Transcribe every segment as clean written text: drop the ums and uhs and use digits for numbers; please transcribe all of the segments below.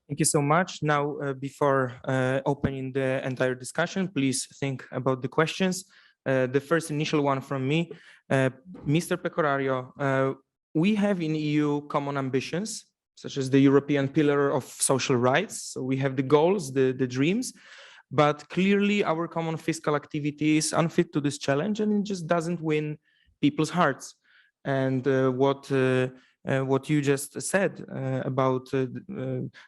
Thank you so much. Now, before opening the entire discussion, please think about the questions. The first initial one from me, Mr. Pecorario, we have in EU common ambitions, such as the European Pillar of Social Rights. So we have the goals, the dreams, but clearly our common fiscal activity is unfit to this challenge, and it just doesn't win people's hearts. And what you just said about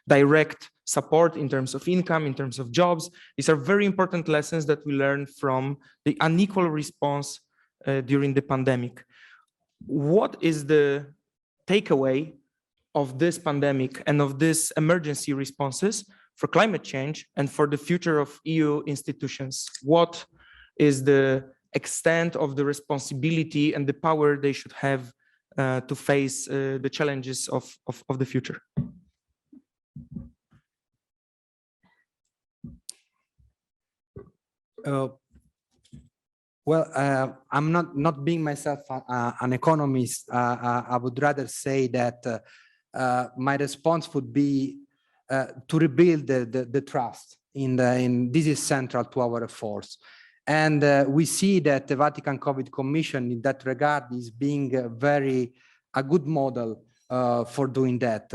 direct support in terms of income, in terms of jobs, these are very important lessons that we learned from the unequal response during the pandemic. What is the takeaway of this pandemic and of these emergency responses for climate change and for the future of EU institutions? What is the extent of the responsibility and the power they should have to face the challenges of the future? Well, I'm not being myself an economist. I would rather say that my response would be to rebuild the trust in this is central to our efforts. And we see that the Vatican COVID Commission in that regard is being a good model for doing that.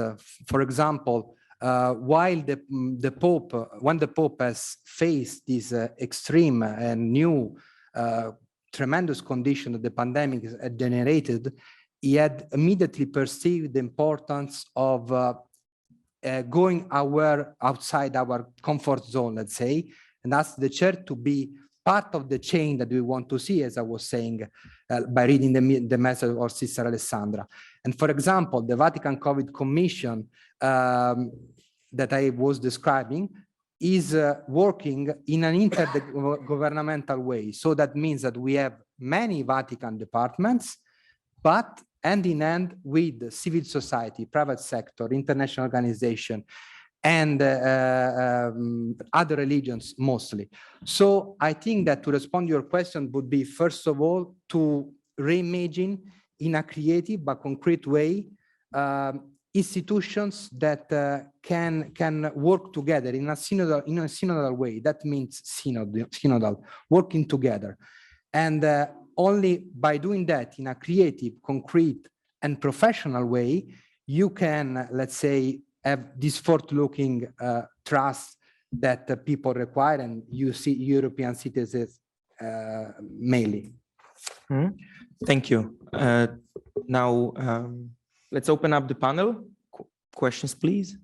For example, while when the Pope has faced this extreme and new tremendous condition that the pandemic has generated, he had immediately perceived the importance of going outside our comfort zone, let's say, and ask the church to be part of the chain that we want to see, as I was saying, by reading the message of Sister Alessandra. And for example, the Vatican COVID Commission that I was describing is working in an intergovernmental way. So that means that we have many Vatican departments, but hand in hand with civil society, private sector, international organization, and other religions mostly. So I think that to respond to your question would be, first of all, to reimagine in a creative but concrete way institutions that can work together in a synodal way. That means synodal, working together. And only by doing that in a creative, concrete, and professional way, you can, let's say, have this forward-looking trust that people require, and you see European citizens mainly. Thank you. Now, let's open up the panel. Questions, please.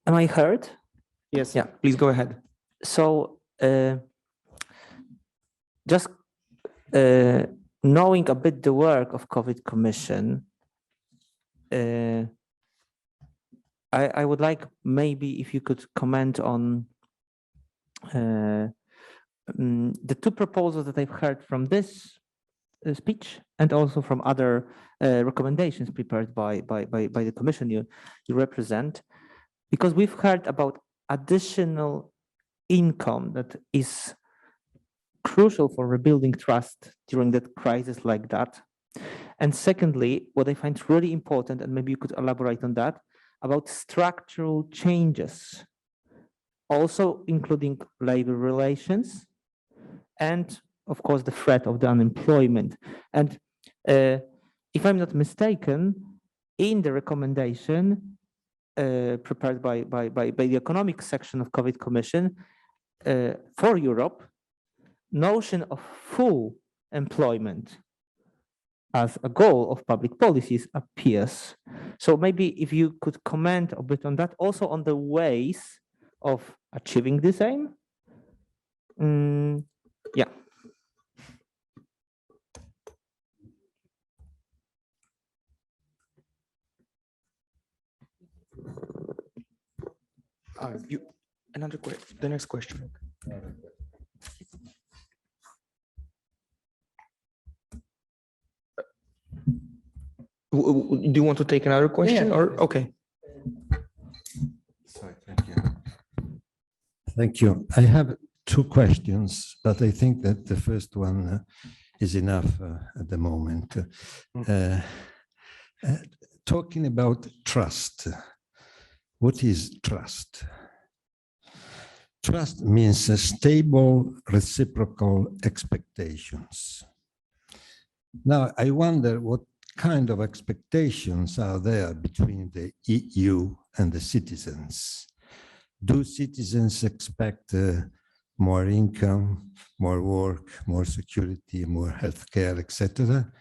Am I heard? Yes. Yeah, please go ahead. So, just knowing a bit the work of COVID Commission, I would like maybe if you could comment on the two proposals that I've heard from this speech and also from other recommendations prepared by the Commission you represent, because we've heard about additional income that is crucial for rebuilding trust during that crisis like that. And secondly, what I find really important, and maybe you could elaborate on that, about structural changes, also including labor relations, and of course the threat of the unemployment. And if I'm not mistaken, in the recommendation prepared by the economic section of COVID Commission for Europe, notion of full employment as a goal of public policies appears. So maybe if you could comment a bit on that, also on the ways of achieving this aim. Yeah. The next question. Do you want to take another question? Yeah. Or okay. Sorry, thank you. Thank you. I have two questions, but I think that the first one is enough at the moment. Talking about trust, what is trust? Trust means a stable reciprocal expectations. Now, I wonder what kind of expectations are there between the EU and the citizens. Do citizens expect more income, more work, more security, more healthcare, etc.,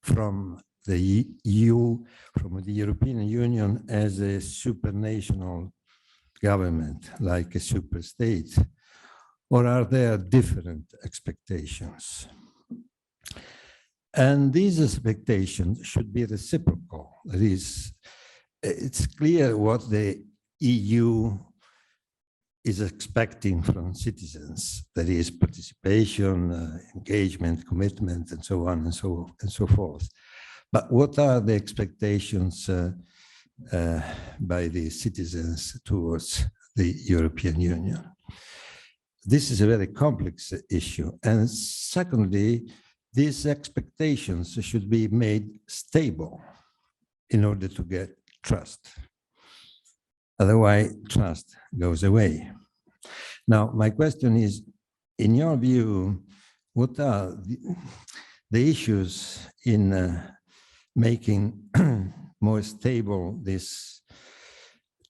from the EU, from the European Union as a supranational government, like a super state, or are there different expectations? And these expectations should be reciprocal. That is, it's clear what the EU is expecting from citizens. That is participation, engagement, commitment, and so on and so forth. But what are the expectations by the citizens towards the European Union? This is a very complex issue. And secondly, these expectations should be made stable in order to get trust. Otherwise, trust goes away. Now, my question is, in your view, what are the issues in making more stable this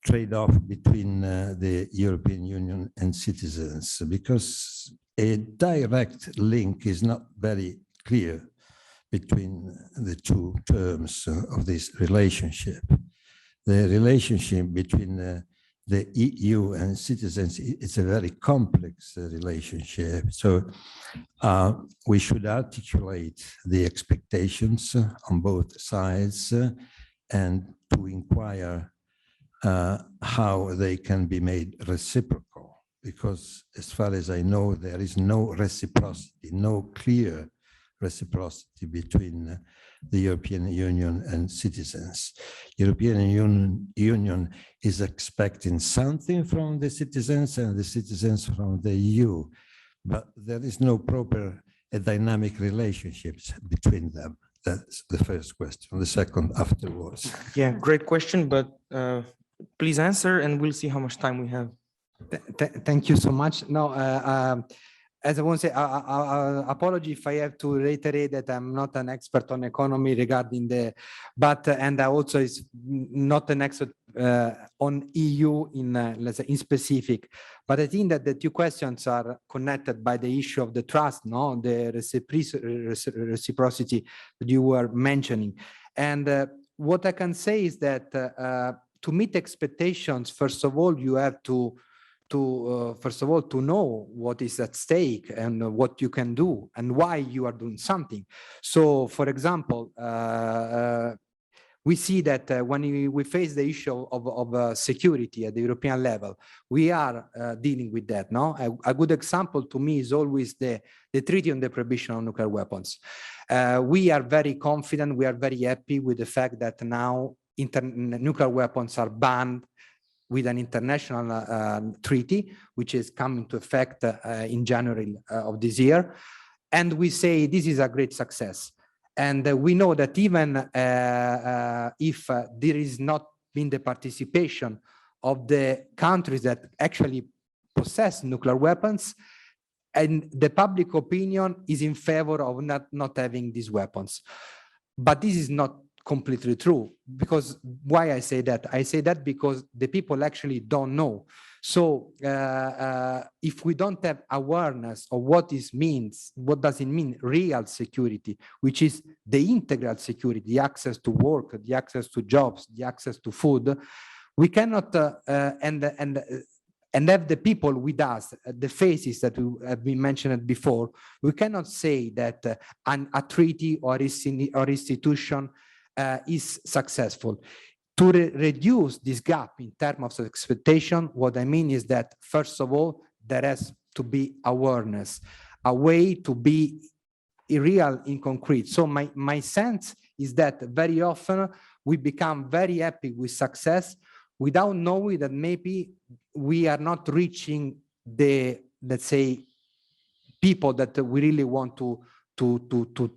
trade-off between the European Union and citizens? Because a direct link is not very clear between the two terms of this relationship. The relationship between the EU and citizens, it's a very complex relationship. So we should articulate the expectations on both sides and to inquire how they can be made reciprocal. Because as far as I know, there is no reciprocity, no clear reciprocity between the European Union and citizens. European Union is expecting something from the citizens and the citizens from the EU, but there is no proper dynamic relationships between them. That's the first question. The second afterwards. Yeah, great question, but please answer and we'll see how much time we have. Thank you so much. No, as I want to say, apology if I have to reiterate that I'm not an expert on economy regarding the, and I also is not an expert on EU in, let's say, in specific. But I think that the two questions are connected by the issue of the trust, no, the reciprocity that you were mentioning. And what I can say is that to meet expectations, first of all, you have to first of all, to know what is at stake and what you can do and why you are doing something. So, for example, we see that when we face the issue of security at the European level, we are dealing with that. No, a good example to me is always the Treaty on the Prohibition of Nuclear Weapons. We are very confident, we are very happy with the fact that now nuclear weapons are banned with an international treaty, which is coming to effect in January of this year. And we say this is a great success. And we know that even if there is not been the participation of the countries that actually possess nuclear weapons, and the public opinion is in favor of not having these weapons. But this is not completely true. Because why I say that? I say that because the people actually don't know. So if we don't have awareness of what this means, what does it mean, real security, which is the integral security, the access to work, the access to jobs, the access to food, we cannot and have the people with us, the faces that have been mentioned before, we cannot say that a treaty or institution is successful. To reduce this gap in terms of expectation, what I mean is that, first of all, there has to be awareness, a way to be real in concrete. So my sense is that very often we become very happy with success without knowing that maybe we are not reaching the let's say, people that we really want to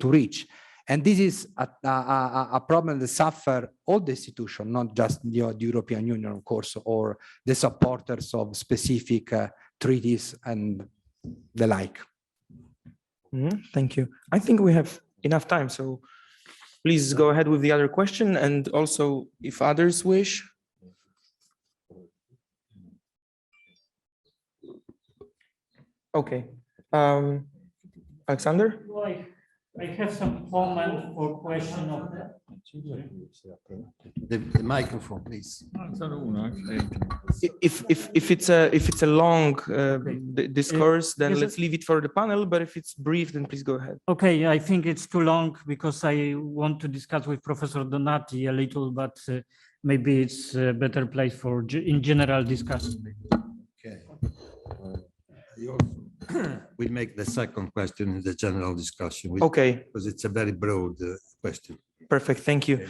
reach. And this is a problem that suffer all the institutions, not just the European Union, of course, or the supporters of specific treaties and the like. Thank you. I think we have enough time, so please go ahead with the other question, and also if others wish. Okay. Alexander? I have some comment or question of that. The microphone, please. If it's a long discourse, then Yes, let's leave it for the panel. But if it's brief, then please go ahead. Okay, I think it's too long because I want to discuss with Professor Donati a little, but maybe it's a better place for in general discussion. Okay. We make the second question in the general discussion. Okay, Because it's a very broad question. perfect. Thank you.